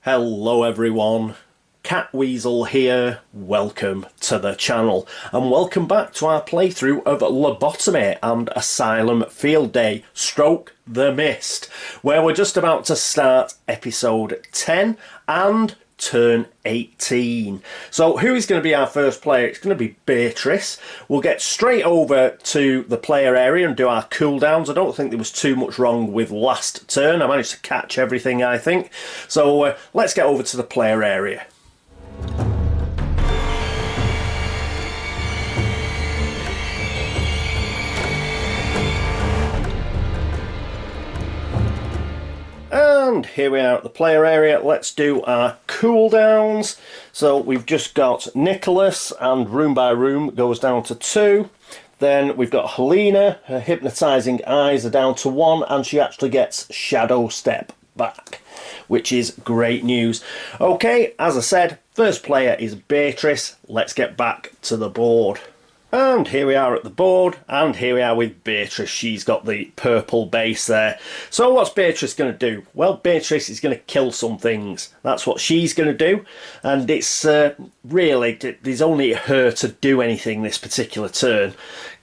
Hello everyone, Catweazle here, welcome to the channel and welcome back to our playthrough of Lobotomy and Asylum Field Day stroke the Mist, where we're just about to start episode 10 and turn 18. So who is going to be our first player? It's going to be Beatrice. We'll get straight over to the player area and do our cooldowns. I don't think there was too much wrong with last turn. I managed to catch everything, I think. So let's get over to the player area. And here we are at the player area. Let's do our cooldowns. So we've just got Nicholas, and room by room goes down to 2. Then we've got Helena, her hypnotising eyes are down to 1, and she actually gets Shadow Step back, which is great news. Okay, as I said, first player is Beatrice. Let's get back to the board. And here we are at the board, and here we are with Beatrice. She's got the purple base there. So what's Beatrice going to do? Well, Beatrice is going to kill some things. That's what she's going to do. And it's really, there's only her to do anything this particular turn.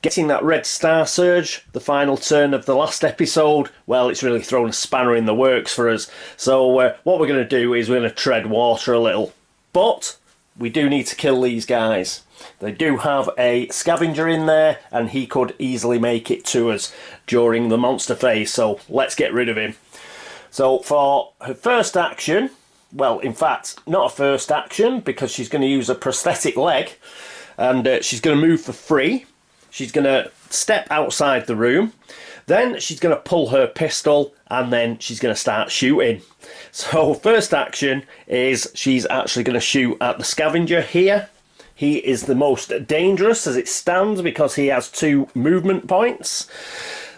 Getting that red star surge, the final turn of the last episode, well, it's really thrown a spanner in the works for us. So what we're going to do is we're going to tread water a little. But we do need to kill these guys. They do have a scavenger in there, and he could easily make it to us during the monster phase, so let's get rid of him. So for her first action, well, in fact, not a first action, because she's going to use a prosthetic leg, and she's going to move for free. She's going to step outside the room, then she's going to pull her pistol, and then she's going to start shooting. So first action is she's actually going to shoot at the scavenger here. He is the most dangerous as it stands because he has 2 movement points.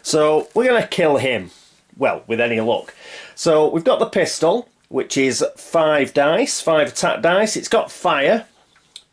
So we're going to kill him, well, with any luck. So we've got the pistol, which is 5 dice, 5 attack dice. It's got fire,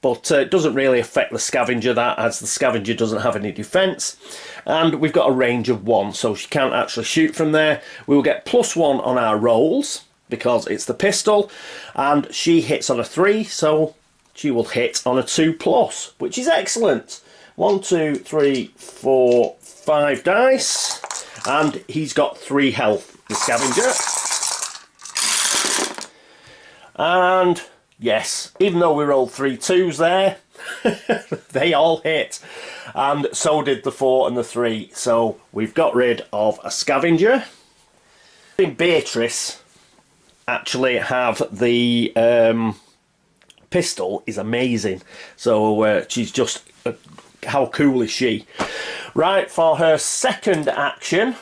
but it doesn't really affect the scavenger, that, as the scavenger doesn't have any defence. And we've got a range of 1, so she can't actually shoot from there. We will get +1 on our rolls because it's the pistol, and she hits on a 3, so she will hit on a 2+, which is excellent. 1, 2, 3, 4, 5 dice, and he's got 3 health, the scavenger. And yes, even though we rolled 3 2s there, they all hit, and so did the 4 and the 3. So we've got rid of a scavenger. Beatrice actually have the pistol is amazing. So she's just how cool is she? Right, for her second action,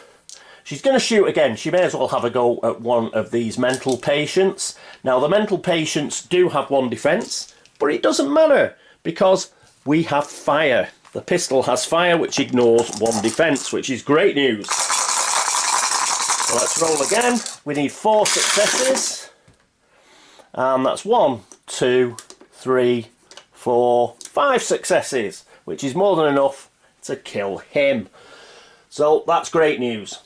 she's going to shoot again. She may as well have a go at one of these mental patients. Now the mental patients do have 1 defense, but it doesn't matter because we have fire. The pistol has fire, which ignores 1 defense, which is great news. So let's roll again. We need 4 successes, and that's 1, 2, 3, 4, 5 successes, which is more than enough to kill him. So that's great news.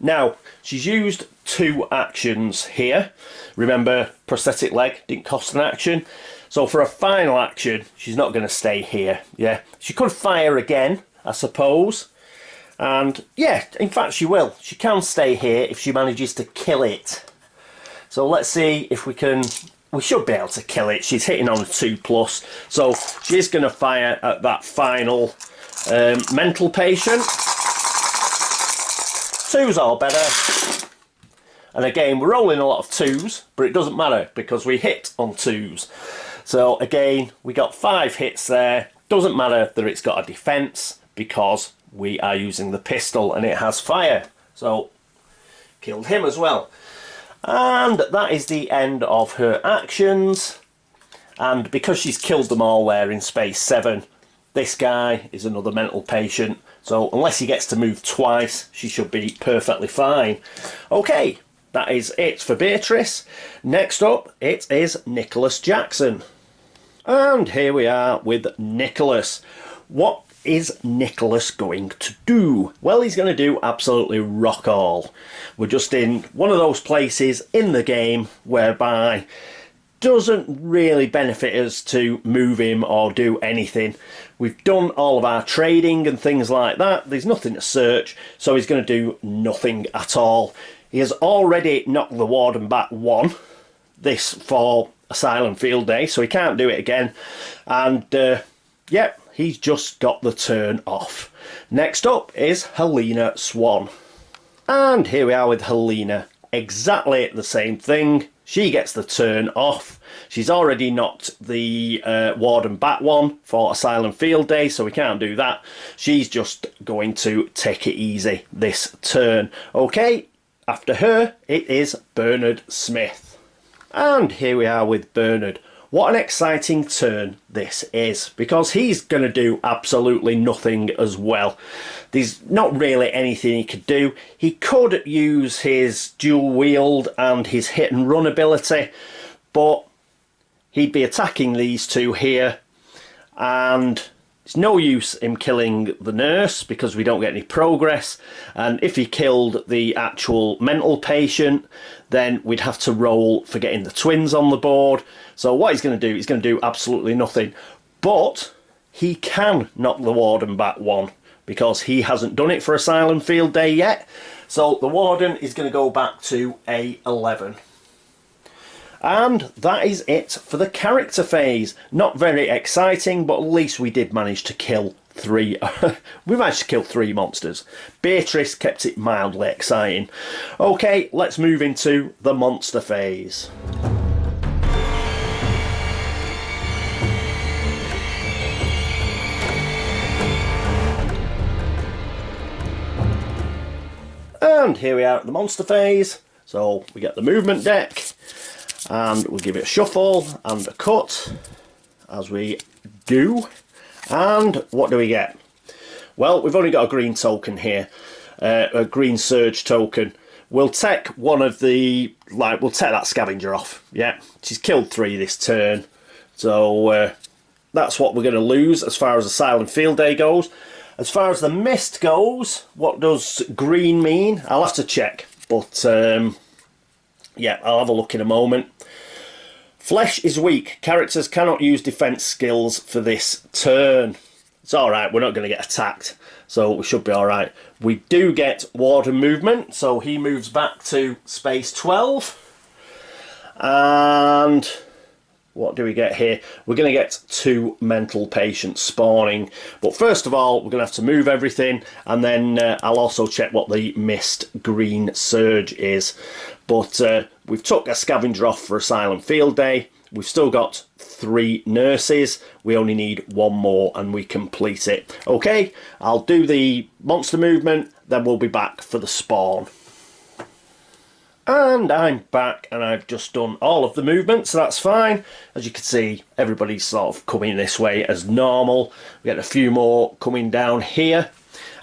Now, she's used 2 actions here. Remember, prosthetic leg didn't cost an action. So for a final action, she's not going to stay here. Yeah, she could fire again, I suppose. And yeah, in fact she will. She can stay here if she manages to kill it. So let's see if we can. We should be able to kill it. She's hitting on a 2+. So she's going to fire at that final mental patient. 2s are better. And again, we're rolling a lot of 2s, but it doesn't matter because we hit on 2s. So again, we got 5 hits there. Doesn't matter that it's got a defense because we are using the pistol and it has fire. So killed him as well. And that is the end of her actions. And because she's killed them all there in space 7, this guy is another mental patient. So unless he gets to move twice, she should be perfectly fine. Okay, that is it for Beatrice. Next up, it is Nicholas Jackson. And here we are with Nicholas. What is Nicholas going to do? Well, he's going to do absolutely rock all. We're just in one of those places in the game whereby doesn't really benefit us to move him or do anything. We've done all of our trading and things like that. There's nothing to search, so he's going to do nothing at all. He has already knocked the warden back 1, this for Asylum Field Day, so he can't do it again. And yep, he's just got the turn off. Next up is Helena Swan. And here we are with Helena. Exactly the same thing. She gets the turn off. She's already knocked the warden back 1 for Asylum Field Day, so we can't do that. She's just going to take it easy this turn. Okay, after her, it is Bernard Smith. And here we are with Bernard. What an exciting turn this is, because he's going to do absolutely nothing as well. There's not really anything he could do. He could use his dual wield and his hit and run ability, but he'd be attacking these two here, and it's no use him killing the nurse because we don't get any progress. And if he killed the actual mental patient, then we'd have to roll for getting the twins on the board. So what he's going to do, he's going to do absolutely nothing. But he can knock the warden back 1 because he hasn't done it for Asylum Field Day yet. So the warden is going to go back to a 11. And that is it for the character phase. Not very exciting, but at least we did manage to kill 3. We managed to kill 3 monsters. Beatrice kept it mildly exciting. Okay, let's move into the monster phase. And here we are at the monster phase. So we get the movement deck, and we'll give it a shuffle and a cut, as we do. And what do we get? Well, we've only got a green token here, a green surge token. We'll take one of the, we'll take that scavenger off. Yeah, she's killed 3 this turn. So that's what we're going to lose as far as Asylum Field Day goes. As far as the mist goes, what does green mean? I'll have to check, but yeah, I'll have a look in a moment. Flesh is weak. Characters cannot use defense skills for this turn. It's alright, we're not going to get attacked, so we should be alright. We do get warden movement, so he moves back to space 12. And what do we get here? We're going to get 2 mental patients spawning. But first of all, we're going to have to move everything, and then I'll also check what the mist green surge is. But we've took a scavenger off for Asylum Field Day. We've still got 3 nurses. We only need 1 more and we complete it. Okay, I'll do the monster movement, then we'll be back for the spawn. And I'm back, and I've just done all of the movements, so that's fine. As you can see, everybody's sort of coming this way as normal. We get a few more coming down here,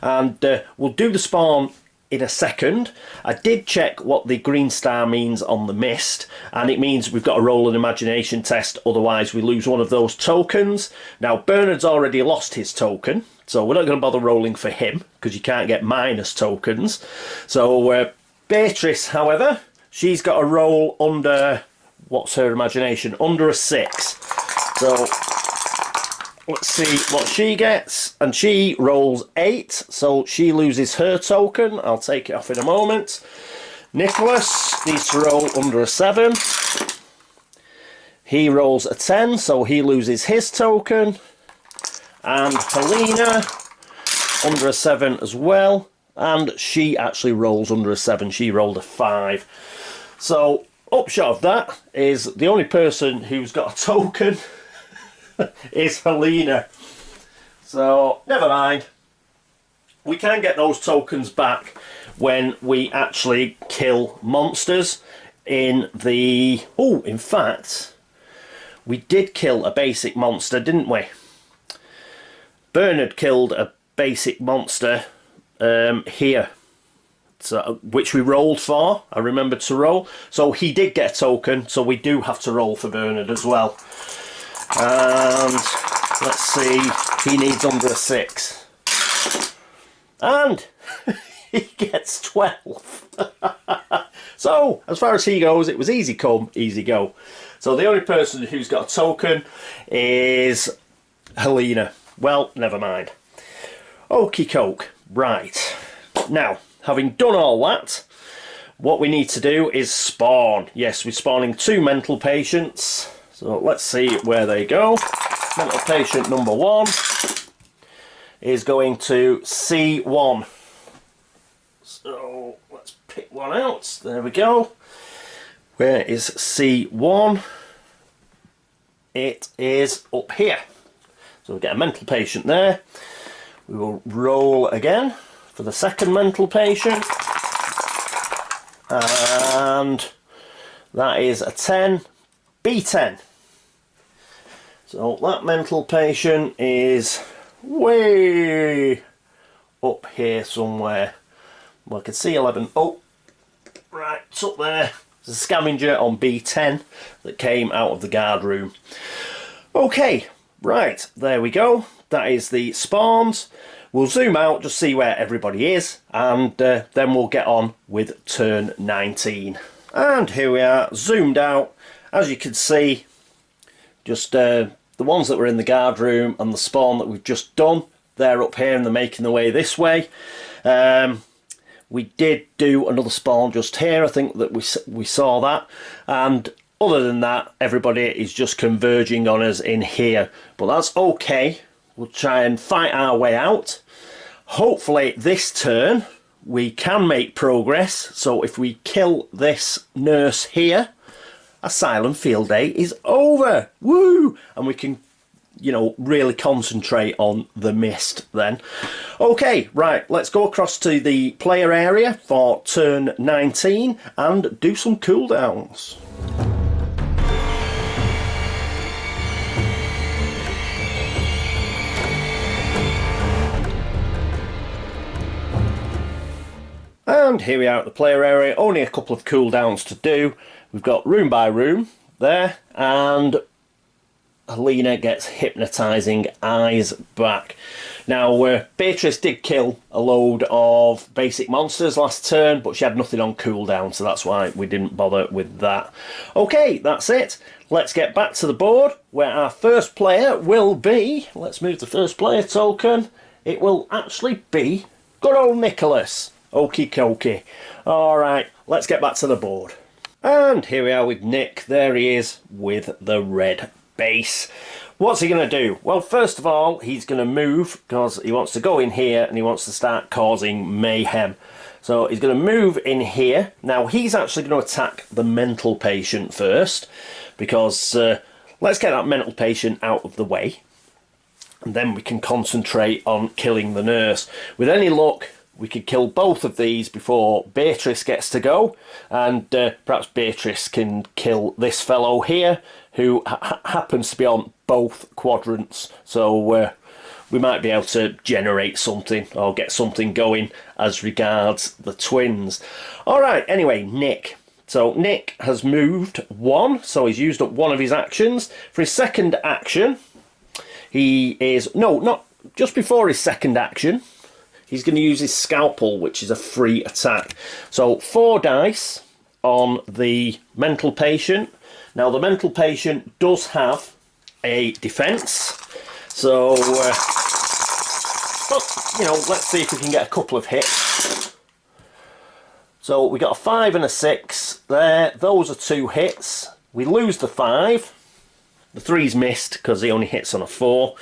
and we'll do the spawn in a second. I did check what the green star means on the mist, and it means we've got to roll an imagination test, otherwise we lose one of those tokens. Now, Bernard's already lost his token, so we're not going to bother rolling for him, because you can't get minus tokens. So, Beatrice, however, she's got a roll under, what's her imagination? Under a 6. So let's see what she gets. And she rolls 8, so she loses her token. I'll take it off in a moment. Nicholas needs to roll under a 7. He rolls a 10, so he loses his token. And Helena under a 7 as well. And she actually rolls under a 7. She rolled a 5. So, upshot of that is the only person who's got a token is Helena. So, never mind. We can get those tokens back when we actually kill monsters in the... Oh, in fact, we did kill a basic monster, didn't we? Bernard killed a basic monster here, so, which we rolled for. I remembered to roll, so he did get a token, so we do have to roll for Bernard as well. And Let's see, he needs under a 6. And he gets 12. So, as far as he goes, it was easy come, easy go. So the only person who's got a token is Helena. Well, never mind. Okie coke. Right. Now, having done all that, what we need to do is spawn. Yes, we're spawning 2 mental patients. So let's see where they go. Mental patient number 1 is going to C1. So let's pick one out. There we go. Where is C1? It is up here. So we get a mental patient there. We will roll again for the second mental patient. And that is a 10. B10. So that mental patient is way up here somewhere. Well, I can see 11. Oh, right, it's up there. There's a scavenger on B10 that came out of the guard room. Okay, right, there we go. That is the spawns. We'll zoom out, just see where everybody is, and then we'll get on with turn 19. And here we are, zoomed out. As you can see, just the ones that were in the guard room and the spawn that we've just done, they're up here and they're making their way this way. We did do another spawn just here, I think that we saw that, and other than that, everybody is just converging on us in here, but that's okay. We'll try and fight our way out. Hopefully this turn we can make progress, so if we kill this nurse here, Asylum field day is over. Woo! And we can, you know, really concentrate on the mist then. Okay, right, let's go across to the player area for turn 19 and do some cooldowns. And here we are at the player area, only a couple of cooldowns to do. We've got room by room there, and Helena gets hypnotising eyes back. Now, Beatrice did kill a load of basic monsters last turn, but she had nothing on cooldown, so that's why we didn't bother with that. Okay, that's it. Let's get back to the board, where our first player will be... Let's move the first player token. It will actually be good old Nicholas. Okie dokie. Alright, let's get back to the board. And here we are with Nick. There he is with the red base. What's he going to do? Well, first of all, he's going to move because he wants to go in here and he wants to start causing mayhem. So he's going to move in here. Now, he's actually going to attack the mental patient first because let's get that mental patient out of the way. And then we can concentrate on killing the nurse. With any luck, we could kill both of these before Beatrice gets to go, and perhaps Beatrice can kill this fellow here, who happens to be on both quadrants, so we might be able to generate something, or get something going as regards the twins. Alright, anyway, Nick. So Nick has moved 1, so he's used up 1 of his actions. For his second action, he is... No, not just before his second action, he's going to use his scalpel, which is a free attack. So 4 dice on the mental patient. Now the mental patient does have a defense. So, but, you know, let's see if we can get a couple of hits. So we got a 5 and a 6 there. Those are 2 hits. We lose the 5. The 3's missed because he only hits on a 4.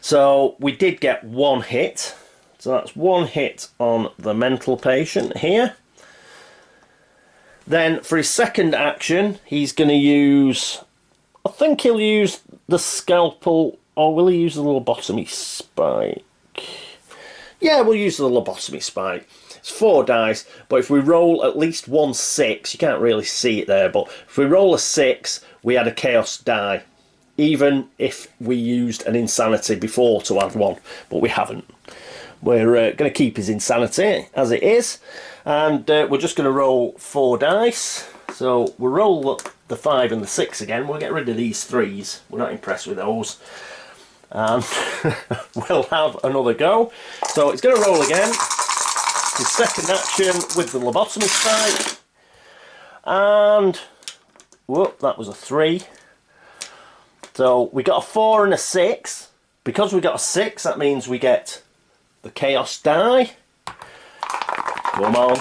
So we did get 1 hit. So that's 1 hit on the mental patient here. Then for his second action, he's going to use... I think he'll use the scalpel, or will he use the lobotomy spike? Yeah, we'll use the lobotomy spike. It's 4 dice, but if we roll at least 1 6, you can't really see it there, but if we roll a 6, we add a chaos die. Even if we used an insanity before to add 1, but we haven't. We're going to keep his insanity as it is, and we're just going to roll 4 dice. So we'll roll the 5 and the 6 again. We'll get rid of these 3s. We're not impressed with those. and we'll have another go. So it's going to roll again. His second action with the lobotomy spike, and whoop, that was a 3. So we got a 4 and a 6. Because we got a 6, that means we get the chaos die. Come on.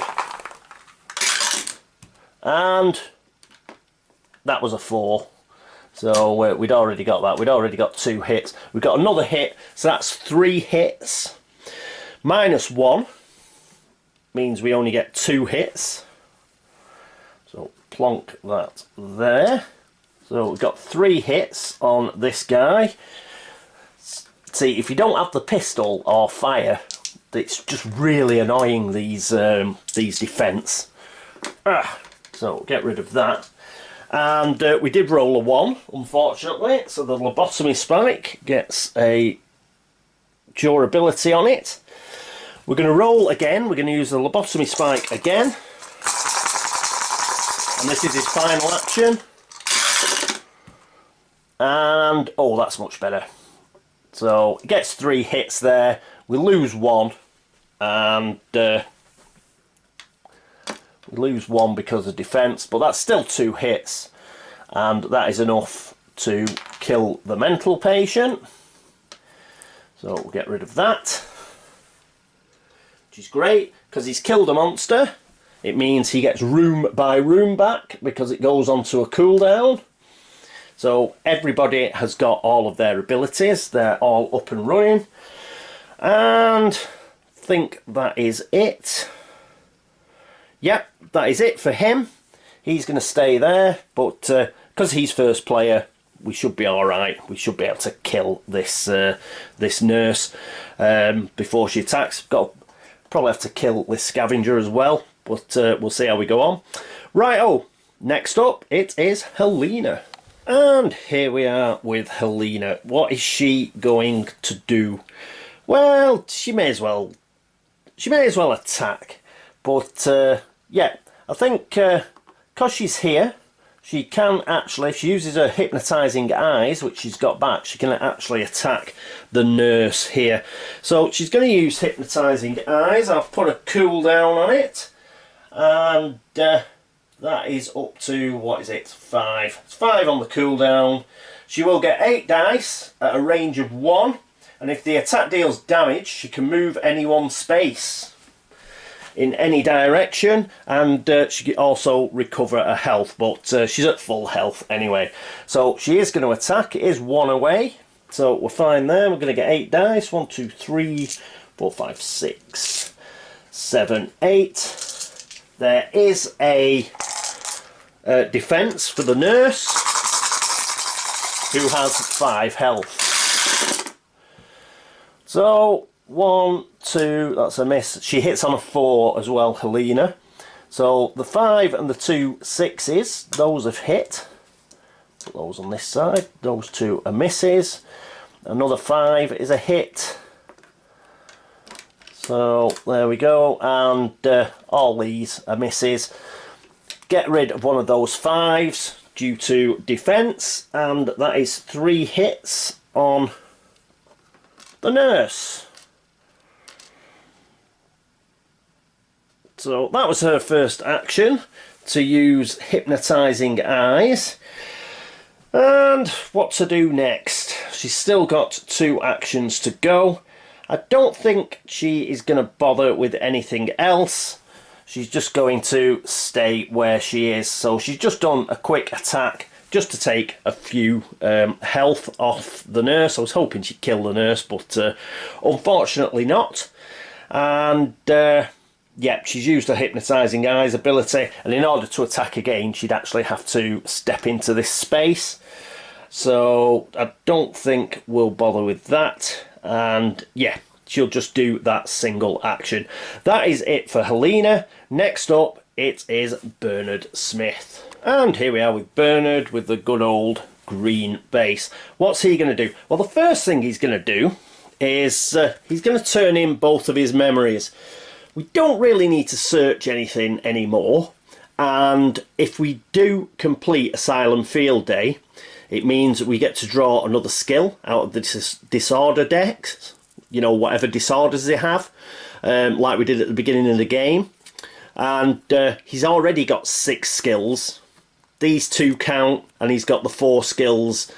And that was a 4. So we'd already got that. We'd already got 2 hits. We've got another hit, so that's 3 hits. -1 means we only get 2 hits. So plonk that there. So we've got 3 hits on this guy. See, if you don't have the pistol or fire, it's just really annoying, these defense. So get rid of that. And we did roll a 1, unfortunately, so the lobotomy spike gets a durability on it. We're going to roll again. We're going to use the lobotomy spike again. And this is his final action. And, oh, that's much better. So, it gets 3 hits there. We lose 1. And we lose 1 because of defense. But that's still 2 hits. And that is enough to kill the mental patient. So, we'll get rid of that. Which is great, because he's killed a monster. It means he gets room by room back, because it goes onto a cooldown. So everybody has got all of their abilities. They're all up and running. And I think that is it. Yep, that is it for him. He's going to stay there, but because he's first player, we should be alright. We should be able to kill this this nurse before she attacks. Probably have to kill this scavenger as well, but we'll see how we go on. Right, next up it is Helena. And here we are with Helena. What is she going to do? Well, she may as well attack. But yeah, I think because she's here, she can actually, if she uses her hypnotising eyes, which she's got back, she can actually attack the nurse here. So she's going to use hypnotising eyes. I've put a cooldown on it, and that is up to, what is it, 5. It's 5 on the cooldown. She will get 8 dice at a range of 1, and if the attack deals damage, she can move any one space in any direction, and she can also recover her health, but she's at full health anyway. So she is going to attack. It is 1 away, so we're fine there. We're going to get 8 dice. 1, 2, 3, 4, 5, 6, 7, 8. There is a defense for the nurse, who has 5 health. So 1, 2, that's a miss. She hits on a 4 as well, Helena. So the 5 and the 2 6s, those have hit. Put those on this side. Those 2 are misses. Another 5 is a hit. So there we go, and all these are misses. Get rid of one of those 5s due to defense, and that is 3 hits on the nurse. So that was her first action, to use hypnotising eyes. And what to do next? She's still got 2 actions to go. I don't think she is going to bother with anything else. She's just going to stay where she is. So she's just done a quick attack just to take a few health off the nurse. I was hoping she'd kill the nurse, but unfortunately not. And yeah, she's used her hypnotising eyes ability, and in order to attack again, she'd actually have to step into this space. So I don't think we'll bother with that. And yeah, she'll just do that single action. That is it for Helena. Next up, it is Bernard Smith. And here we are with Bernard with the good old green base. What's he going to do? Well, the first thing he's going to do is he's going to turn in both of his memories. We don't really need to search anything anymore. And if we do complete Asylum Field Day, it means we get to draw another skill out of the disorder deck, you know, whatever disorders they have, like we did at the beginning of the game. And he's already got 6 skills. These 2 count, and he's got the 4 skills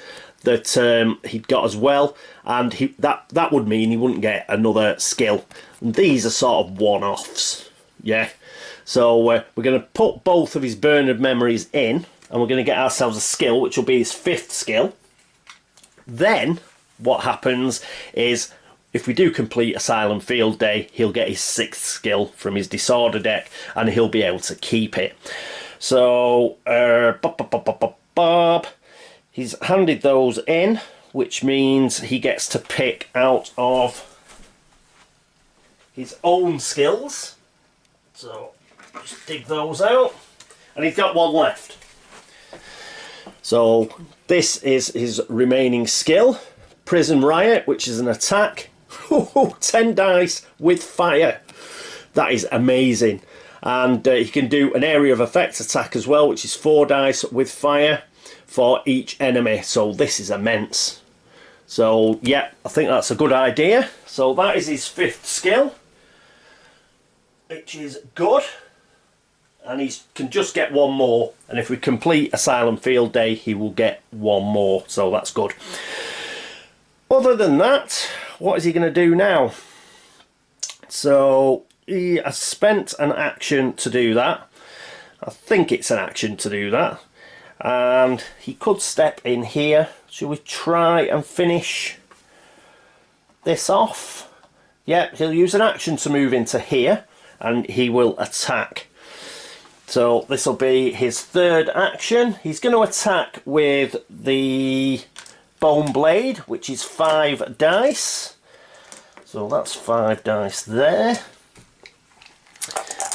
that he'd got as well, and that would mean he wouldn't get another skill. And these are sort of one-offs, yeah. So we're going to put both of his Bernard memories in, and we're going to get ourselves a skill, which will be his 5th skill. Then what happens is, if we do complete Asylum Field Day, he'll get his 6th skill from his disorder deck, and he'll be able to keep it. So he's handed those in, which means he gets to pick out of his own skills. So just dig those out, and he's got 1 left. So this is his remaining skill, Prison Riot, which is an attack. 10 dice with fire. That is amazing. And he can do an area of effect attack as well, which is 4 dice with fire for each enemy. So this is immense. So yeah, I think that's a good idea. So that is his 5th skill, which is good. And he can just get 1 more. And if we complete Asylum Field Day, he will get 1 more. So that's good. Other than that, what is he going to do now? So he has spent an action to do that. I think it's an action to do that. And he could step in here. Shall we try and finish this off? Yep, he'll use an action to move into here, and he will attack. So this will be his 3rd action. He's going to attack with the Bone Blade, which is 5 dice. So that's 5 dice there.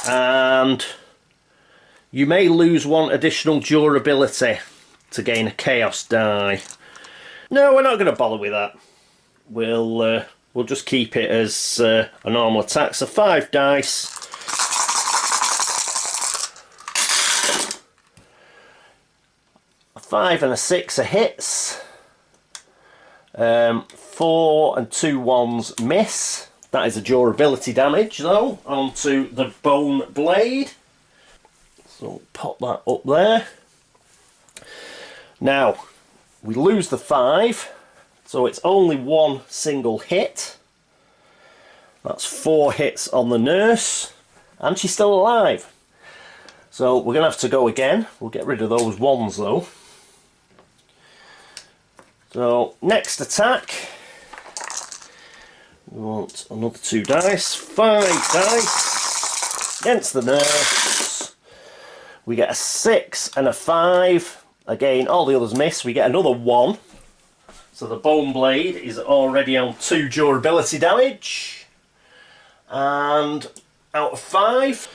And you may lose 1 additional durability to gain a chaos die. No, we're not going to bother with that. We'll just keep it as a normal attack. So 5 dice. A 5 and a 6 are hits. 4 and 2 1s miss. That is a durability damage though onto the Bone Blade. So pop that up there. Now we lose the 5, so it's only 1 single hit. That's 4 hits on the nurse, and she's still alive. So we're going to have to go again. We'll get rid of those 1s though. So next attack, we want another 2 dice, 5 dice against the nurse. We get a 6 and a 5. Again, all the others miss. We get another 1. So the Bone Blade is already on 2 durability damage. And out of 5,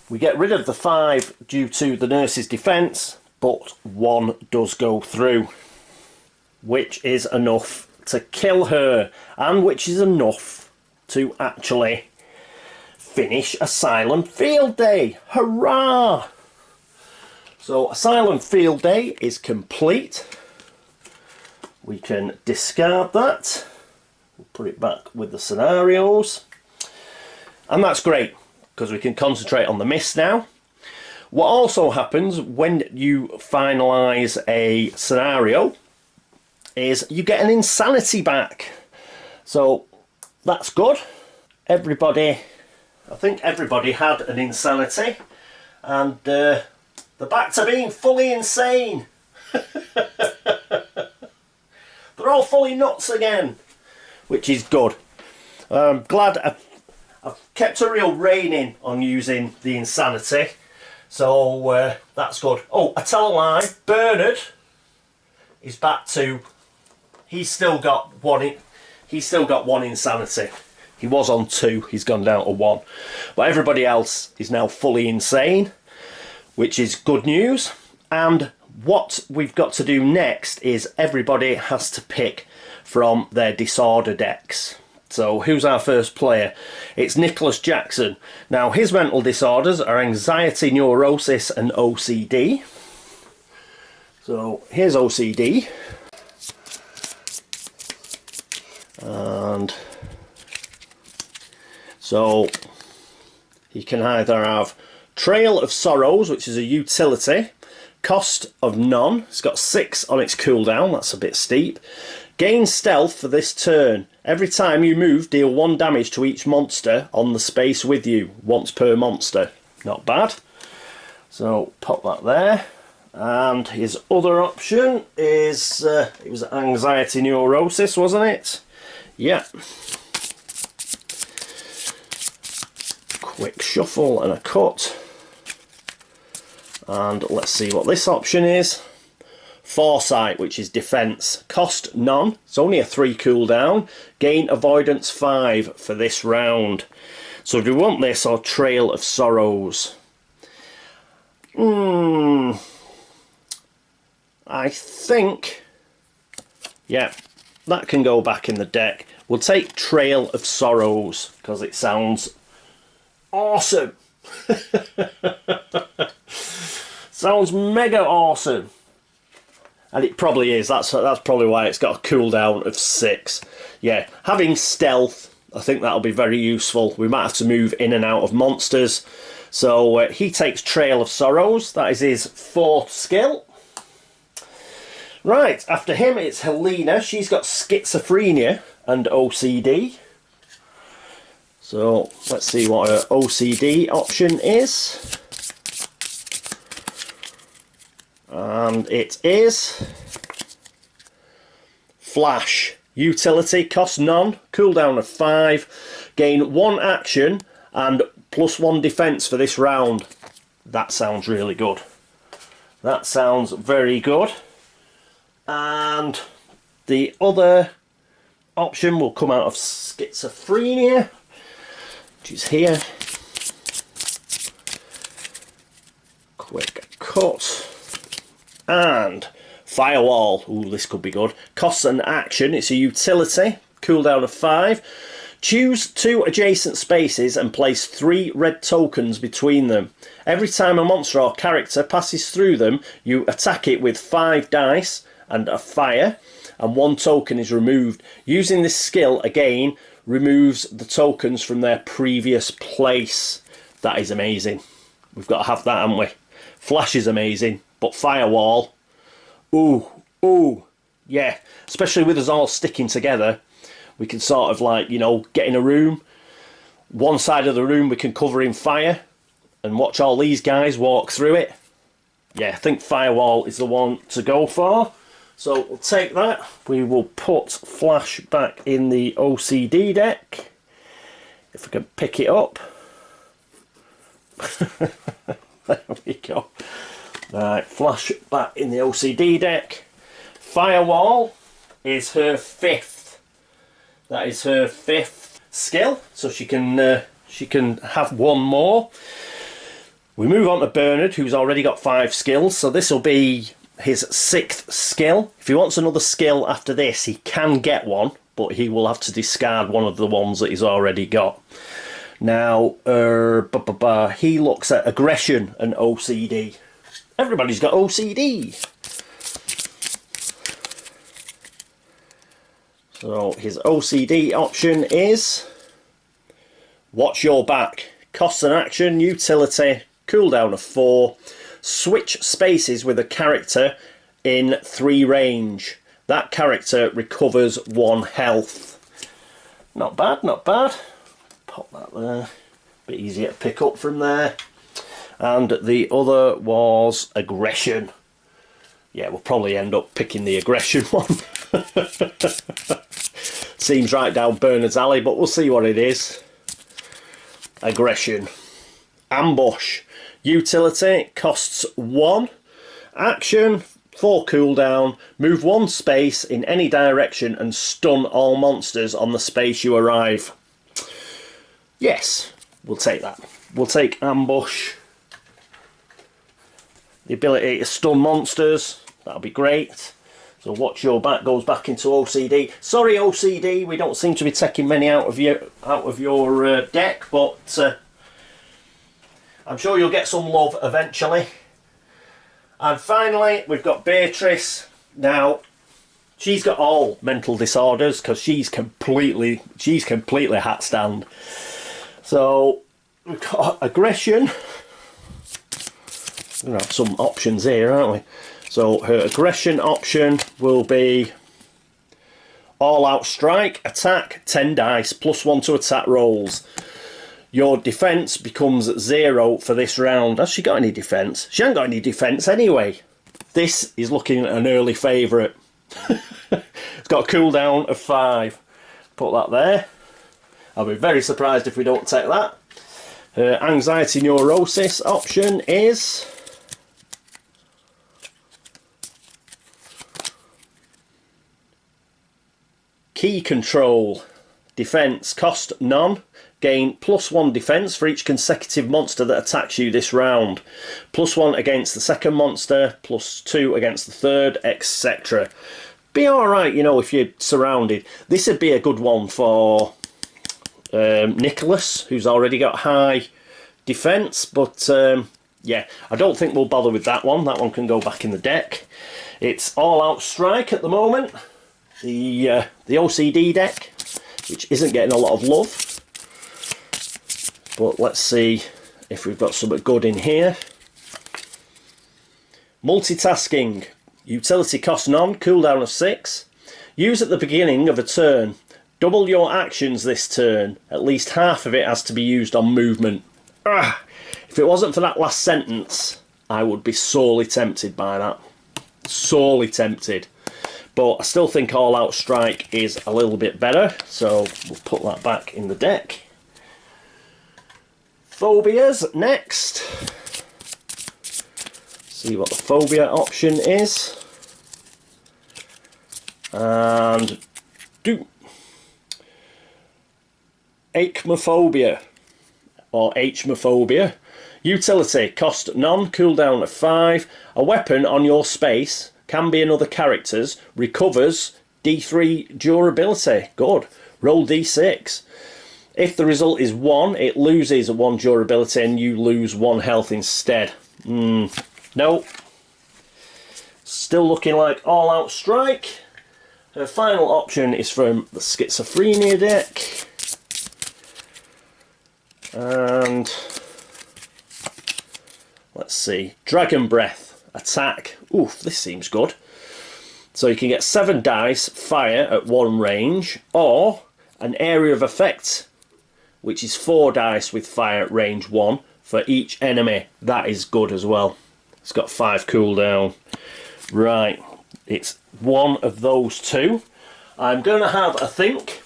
we get rid of the 5 due to the nurse's defence, but 1 does go through, which is enough to kill her, and which is enough to actually finish Asylum Field Day. Hurrah! So Asylum Field Day is complete. We can discard that. We'll put it back with the scenarios. And that's great, because we can concentrate on the mist now. What also happens when you finalise a scenario is you get an insanity back. So that's good. Everybody, I think everybody had an insanity, and they're back to being fully insane. They're all fully nuts again, which is good. I'm glad I've kept a real rein in on using the insanity, so that's good. Oh, I tell a lie, Bernard is back to, he's still got 1 insanity. He was on 2, he's gone down to 1. But everybody else is now fully insane, which is good news. And what we've got to do next is everybody has to pick from their disorder decks. So who's our first player? It's Nicholas Jackson. Now his mental disorders are anxiety, neurosis and OCD. So here's OCD. And so you can either have Trail of Sorrows, which is a utility, cost of none. It's got 6 on its cooldown, that's a bit steep. Gain stealth for this turn. Every time you move, deal 1 damage to each monster on the space with you, once per monster. Not bad. So pop that there. And his other option is, it was Anxiety Neurosis, wasn't it? Yeah. Quick shuffle and a cut. And let's see what this option is. Foresight, which is defense. Cost none. It's only a 3 cooldown. Gain avoidance 5 for this round. So do we want this or Trail of Sorrows? I think, yeah, that can go back in the deck. We'll take Trail of Sorrows because it sounds awesome. Sounds mega awesome. And it probably is. That's probably why it's got a cooldown of 6. Yeah, having stealth, I think that'll be very useful. We might have to move in and out of monsters. So he takes Trail of Sorrows. That is his 4th skill. Right, after him it's Helena. She's got schizophrenia and OCD. So let's see what her OCD option is. And it is Flash. Utility, cost none, cooldown of 5, gain 1 action and +1 defense for this round. That sounds really good. That sounds very good. And the other option will come out of schizophrenia, which is here. Quick cut. And Firewall. Ooh, this could be good. Costs an action. It's a utility. Cooldown of 5. Choose 2 adjacent spaces and place 3 red tokens between them. Every time a monster or character passes through them, you attack it with 5 dice and a fire, and 1 token is removed. Using this skill, again, removes the tokens from their previous place. That is amazing. We've got to have that, haven't we? Flash is amazing, but Firewall, ooh, yeah. Especially with us all sticking together, we can sort of, like, you know, get in a room. One side of the room we can cover in fire and watch all these guys walk through it. Yeah, I think Firewall is the one to go for. So we'll take that. We will put Flash back in the OCD deck. If we can pick it up. There we go. Right, Flash back in the OCD deck. Firewall is her 5th. That is her 5th skill. So she can have 1 more. We move on to Bernard, who's already got 5 skills. So this will be his 6th skill. If he wants another skill after this, he can get one, but he will have to discard one of the ones that he's already got. Now, he looks at aggression and OCD. Everybody's got OCD. So his OCD option is Watch Your Back. Costs an action, utility, cooldown of 4. Switch spaces with a character in 3 range. That character recovers 1 health. Not bad, not bad. Pop that there. Bit easier to pick up from there. And the other was aggression. Yeah, we'll probably end up picking the aggression one. Seems right down Bernard's alley, but we'll see what it is. Aggression. Ambush. Utility, costs 1. Action, 4 cooldown. Move 1 space in any direction and stun all monsters on the space you arrive. Yes, we'll take that. We'll take Ambush. The ability to stun monsters, that'll be great. So Watch Your Back goes back into OCD. Sorry OCD, we don't seem to be taking many out of your deck, but I'm sure you'll get some love eventually. And finally, we've got Beatrice. Now, she's got all mental disorders because she's completely hat stand. So we've got aggression. We're gonna have some options here, aren't we? So her aggression option will be all out strike, attack, 10 dice, +1 to attack rolls. Your defence becomes 0 for this round. Has she got any defence? She hasn't got any defence anyway. This is looking at an early favourite. It's got a cooldown of 5. Put that there. I'll be very surprised if we don't take that. Her anxiety neurosis option is key control. Defence, cost none. Gain +1 defence for each consecutive monster that attacks you this round. +1 against the second monster, +2 against the third, etc. Be alright, you know, if you're surrounded. This would be a good one for Nicholas, who's already got high defence, but yeah, I don't think we'll bother with that one. That one can go back in the deck. It's all out strike at the moment. The OCD deck, which isn't getting a lot of love. But let's see if we've got something good in here. Multitasking. Utility cost none, cooldown of 6. Use at the beginning of a turn. Double your actions this turn. At least half of it has to be used on movement. Ugh. If it wasn't for that last sentence, I would be sorely tempted by that. Sorely tempted. But I still think All Out Strike is a little bit better, so we'll put that back in the deck. Phobias next. See what the phobia option is. And do Achmophobia or Hmophobia. Utility, cost none, cooldown of 5. A weapon on your space, can be another character's, recovers D3 durability. Good. Roll D6. If the result is 1, it loses 1 durability and you lose 1 health instead. No. Still looking like All Out Strike. Her final option is from the Schizophrenia deck. And let's see. Dragon Breath. Attack. Oof, this seems good. So you can get 7 dice, fire at 1 range, or an area of effect, which is 4 dice with fire at range 1 for each enemy. That is good as well. It's got 5 cooldown. Right, it's one of those two. I'm going to have a think,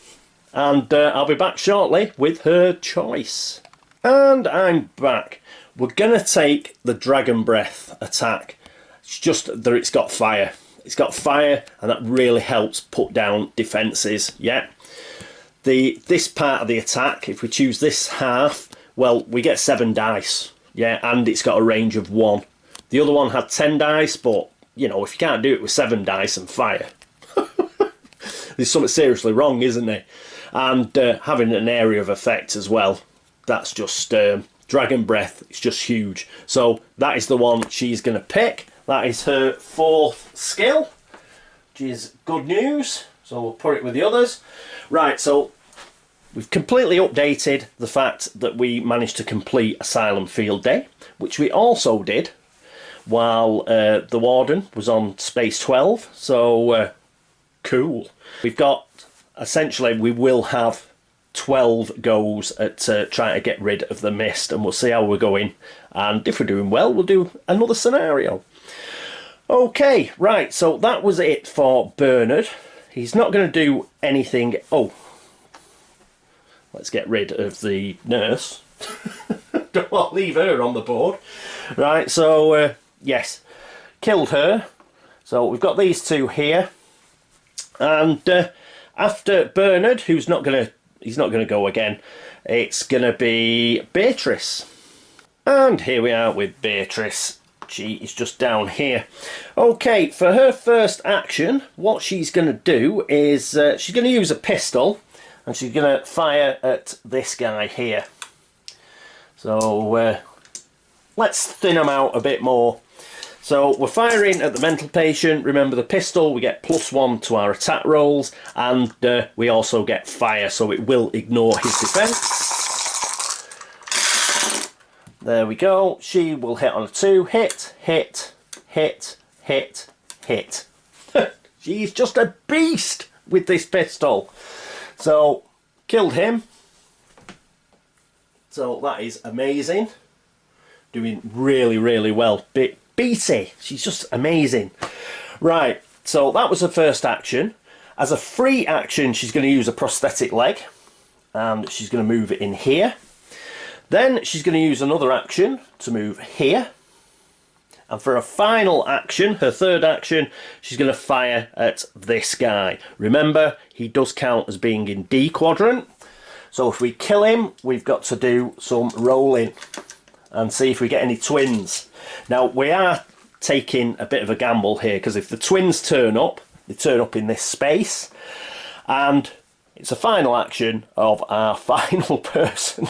and I'll be back shortly with her choice. And I'm back. We're going to take the Dragon Breath attack. It's just that it's got fire. It's got fire, and that really helps put down defences. Yeah. This part of the attack, if we choose this half, well, we get 7 dice. Yeah, and it's got a range of 1. The other one had 10 dice, but, you know, if you can't do it with 7 dice and fire, there's something seriously wrong, isn't there? And having an area of effect as well, that's just Dragon Breath. It's just huge. So that is the one she's going to pick. That is her 4th skill, which is good news. So we'll put it with the others. Right, so we've completely updated the fact that we managed to complete Asylum Field Day, which we also did while the Warden was on Space 12. So cool. We've got, essentially, we will have 12 goes at trying to get rid of the mist, and we'll see how we're going. And if we're doing well, we'll do another scenario. Okay, right, so that was it for Bernard. He's not going to do anything. Oh, let's get rid of the nurse. Don't want to leave her on the board. Right, so yes, killed her. So we've got these two here, and after Bernard, he's not going to go again. It's going to be Beatrice, and here we are with Beatrice. She is just down here. Okay, for her first action, what she's going to do is she's going to use a pistol, and she's going to fire at this guy here. So let's thin him out a bit more. So we're firing at the mental patient. Remember the pistol, we get +1 to our attack rolls, and we also get fire, so it will ignore his defense. There we go. She will hit on a 2. Hit, hit, hit, hit, hit. She's just a beast with this pistol. So, killed him. So that is amazing. Doing really, really well. Beattie, she's just amazing. Right, so that was her first action. As a free action, she's going to use a prosthetic leg. And she's going to move it in here. Then she's going to use another action to move here. And for a final action, her third action, she's going to fire at this guy. Remember, he does count as being in D quadrant. So if we kill him, we've got to do some rolling and see if we get any twins. Now, we are taking a bit of a gamble here, because if the twins turn up, they turn up in this space. And it's a final action of our final person.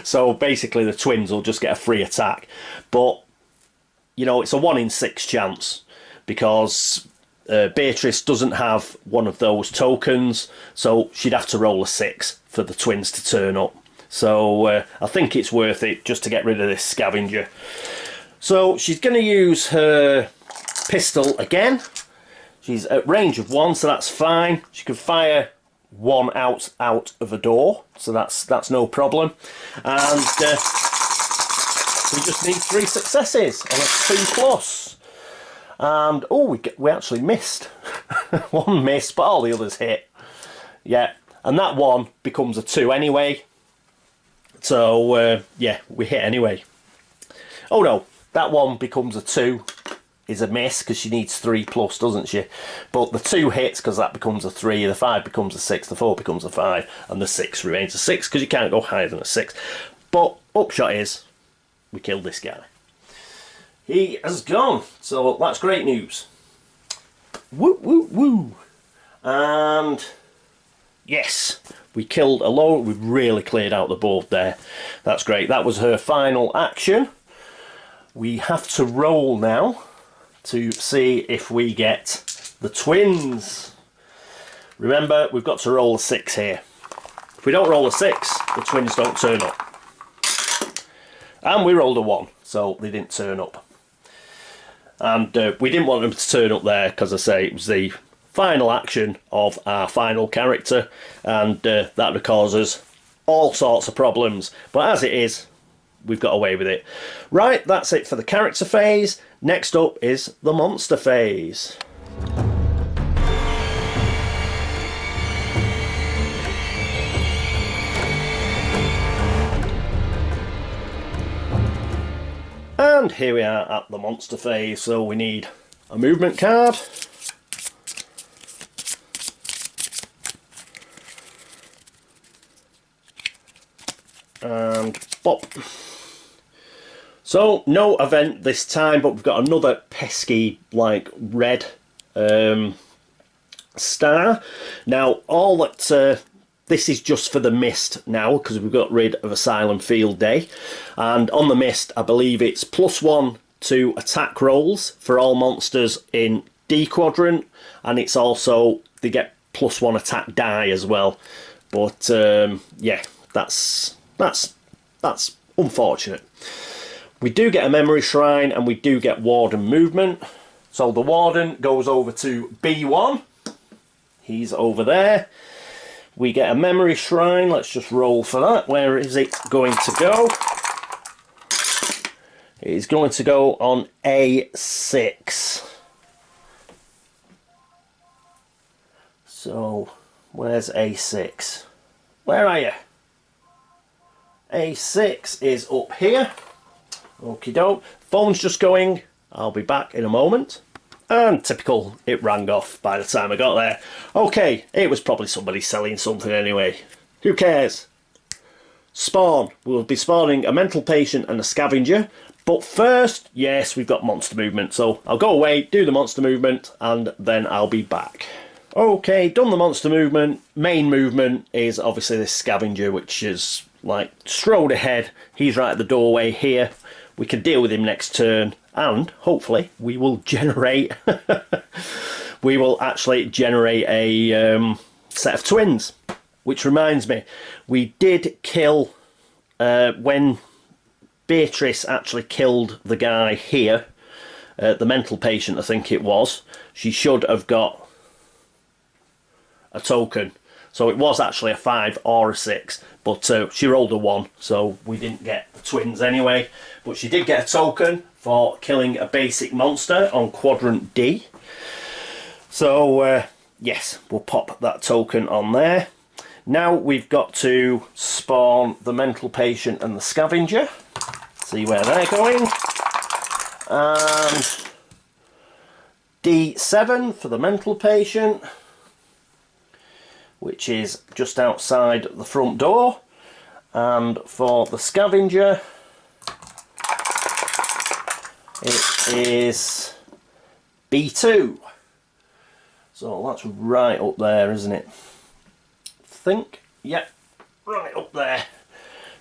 So basically the twins will just get a free attack. But you know, it's a 1 in 6 chance, because Beatrice doesn't have one of those tokens, so she'd have to roll a 6 for the twins to turn up. So I think it's worth it just to get rid of this scavenger. So she's going to use her pistol again. She's at range of 1, so that's fine. She can fire 1 out of a door, so that's no problem. And we just need 3 successes on a 2+. And oh, we actually missed. 1 missed, but all the others hit. Yeah, and that 1 becomes a 2 anyway. So yeah, we hit anyway. Oh no, that 1 becomes a 2. Is a miss because she needs 3+, doesn't she? But the 2 hits because that becomes a 3, the 5 becomes a 6, the 4 becomes a 5, and the 6 remains a 6 because you can't go higher than a 6. But upshot is, we killed this guy. He has gone, so that's great news. Woo, woo, woo. And yes, we killed a load. We've really cleared out the board there. That's great. That was her final action. We have to roll now to see if we get the twins. Remember, we've got to roll a 6 here. If we don't roll a 6, the twins don't turn up. And we rolled a 1, so they didn't turn up. And we didn't want them to turn up there because, I say, it was the final action of our final character, and that would cause us all sorts of problems. But as it is, we've got away with it. Right, that's it for the character phase. Next up is the monster phase. And here we are at the monster phase, so we need a movement card. And pop. So, no event this time, but we've got another pesky, like, red star. Now, all that... this is just for the mist now, because we've got rid of Asylum Field Day. And on the mist, I believe it's +1 to attack rolls for all monsters in D quadrant. And it's also, they get +1 attack die as well. But, yeah, that's unfortunate. We do get a memory shrine, and we do get warden movement. So the warden goes over to B1. He's over there. We get a memory shrine. Let's just roll for that. Where is it going to go? It is going to go on A6. So, where's A6? Where are you? A6 is up here. Okie doke. Phone's just going. I'll be back in a moment. And typical, it rang off by the time I got there. Okay, it was probably somebody selling something anyway. Who cares? Spawn. We'll be spawning a mental patient and a scavenger. But first, yes, we've got monster movement. So I'll go away, do the monster movement, and then I'll be back. Okay, done the monster movement. Main movement is obviously this scavenger, which is like strode ahead. He's right at the doorway here. We can deal with him next turn, and hopefully we will generate we will actually generate a set of twins. Which reminds me, we did kill when Beatrice actually killed the guy here, the mental patient I think it was. She should have got a token. So it was actually a 5 or a 6, but she rolled a 1, so we didn't get the twins anyway. But she did get a token for killing a basic monster on quadrant D. So yes, we'll pop that token on there. Now we've got to spawn the mental patient and the scavenger. See where they're going. And D7 for the mental patient, which is just outside the front door, and for the scavenger it is B2, so that's right up there, isn't it? I think, yep, right up there,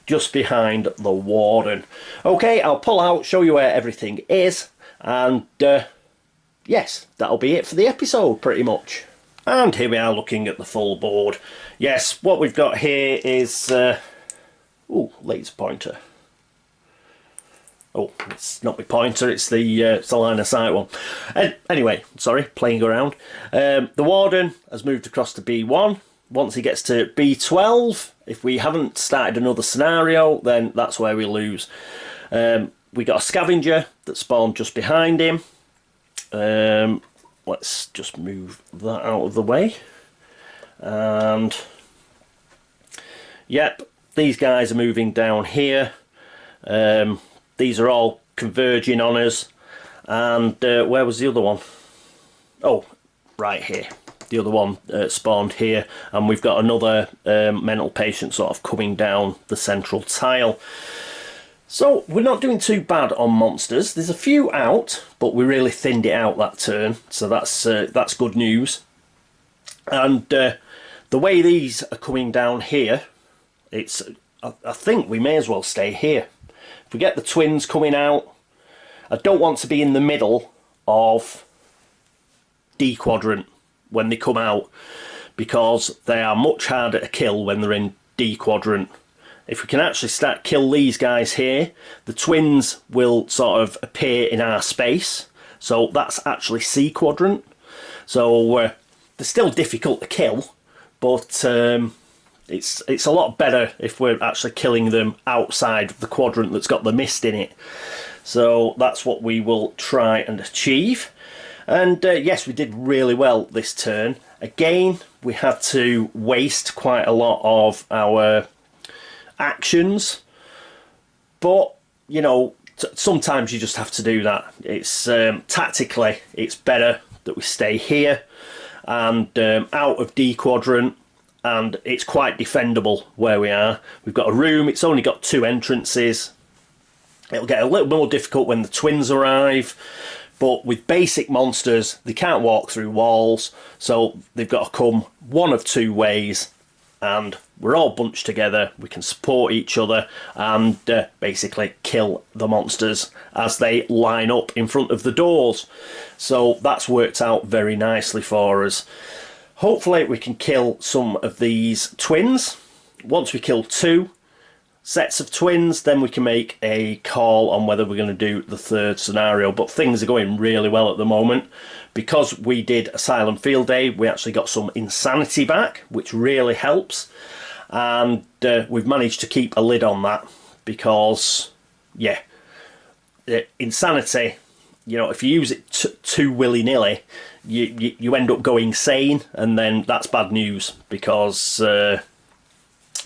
just behind the warden. Okay, I'll pull out, show you where everything is, and yes, that'll be it for the episode pretty much. And here we are looking at the full board. Yes, what we've got here is... oh, laser pointer. Oh, it's not my pointer, it's the line of sight one. Anyway, sorry, playing around. The warden has moved across to B1. Once he gets to B12, if we haven't started another scenario, then that's where we lose. We got a scavenger that spawned just behind him. Let's just move that out of the way. And yep, these guys are moving down here. These are all converging on us. And where was the other one? Oh, right here. The other one spawned here. And we've got another mental patient sort of coming down the central tile. So we're not doing too bad on monsters. There's a few out, but we really thinned it out that turn, so that's good news. And the way these are coming down here, I think we may as well stay here. If we get the twins coming out, I don't want to be in the middle of D quadrant when they come out, because they are much harder to kill when they're in D quadrant. If we can actually start kill these guys here, the twins will sort of appear in our space. So that's actually C quadrant. So they're still difficult to kill, but it's a lot better if we're actually killing them outside the quadrant that's got the mist in it. So that's what we will try and achieve. And yes, we did really well this turn. Again, we had to waste quite a lot of our actions, but you know, sometimes you just have to do that. It's tactically it's better that we stay here and out of D quadrant, and it's quite defendable where we are. We've got a room, it's only got 2 entrances. It'll get a little more difficult when the twins arrive, but with basic monsters they can't walk through walls, so they've got to come one of 2 ways, and we're all bunched together, we can support each other and basically kill the monsters as they line up in front of the doors. So that's worked out very nicely for us. Hopefully we can kill some of these twins. Once we kill 2 sets of twins, then we can make a call on whether we're going to do the 3rd scenario. But things are going really well at the moment. Because we did Asylum Field Day, we actually got some insanity back, which really helps. And we've managed to keep a lid on that because, yeah, insanity, you know, if you use it too willy-nilly, you end up going sane, and then that's bad news because, yeah,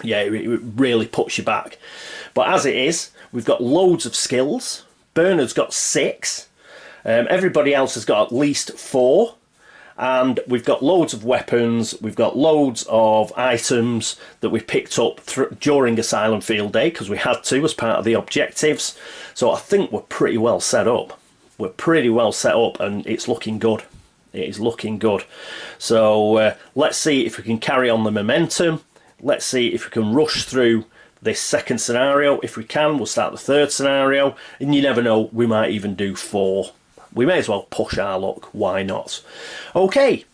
it really puts you back. But as it is, we've got loads of skills. Bernard's got 6. Everybody else has got at least 4, and we've got loads of weapons, we've got loads of items that we've picked up during Asylum Field Day because we had to as part of the objectives. So I think we're pretty well set up. We're pretty well set up and it's looking good. It is looking good. So let's see if we can carry on the momentum. Let's see if we can rush through this second scenario. If we can, we'll start the third scenario, and you never know, we might even do 4. We may as well push our luck, why not? Okay,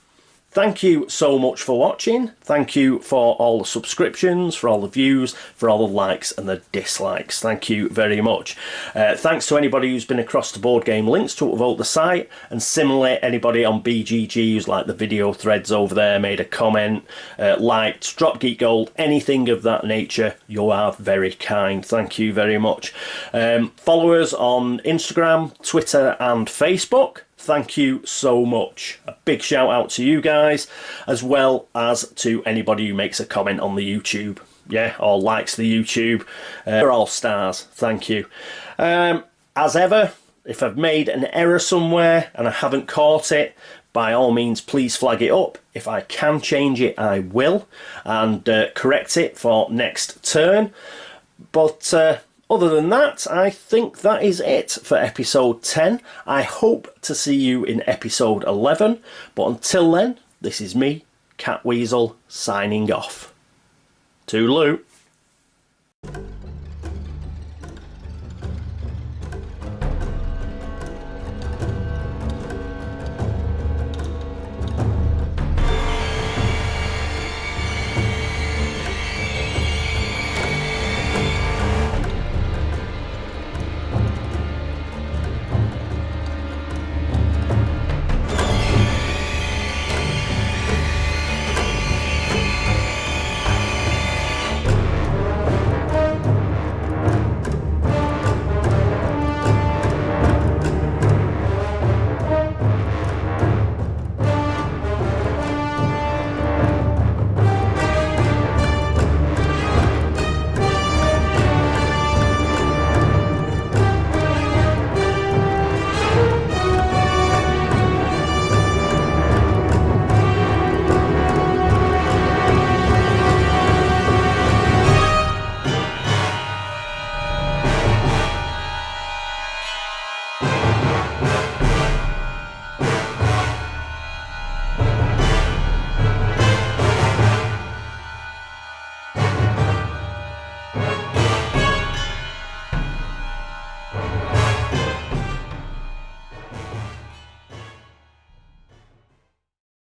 thank you so much for watching. Thank you for all the subscriptions, for all the views, for all the likes and the dislikes. Thank you very much. Thanks to anybody who's been across the Board Game Links to upvote the site, and similarly anybody on BGG who's liked the video threads over there, made a comment, liked, dropped Geek Gold, anything of that nature. You are very kind. Thank you very much. Follow us on Instagram, Twitter and Facebook. Thank you so much. A big shout out to you guys, as well as to anybody who makes a comment on the YouTube, yeah, or likes the YouTube. You're all stars. Thank you. As ever, if I've made an error somewhere and I haven't caught it, by all means, please flag it up. If I can change it, I will, and correct it for next turn. But other than that, I think that is it for episode 10. I hope to see you in episode 11. But until then, this is me, Catweazle, signing off. Toodaloo.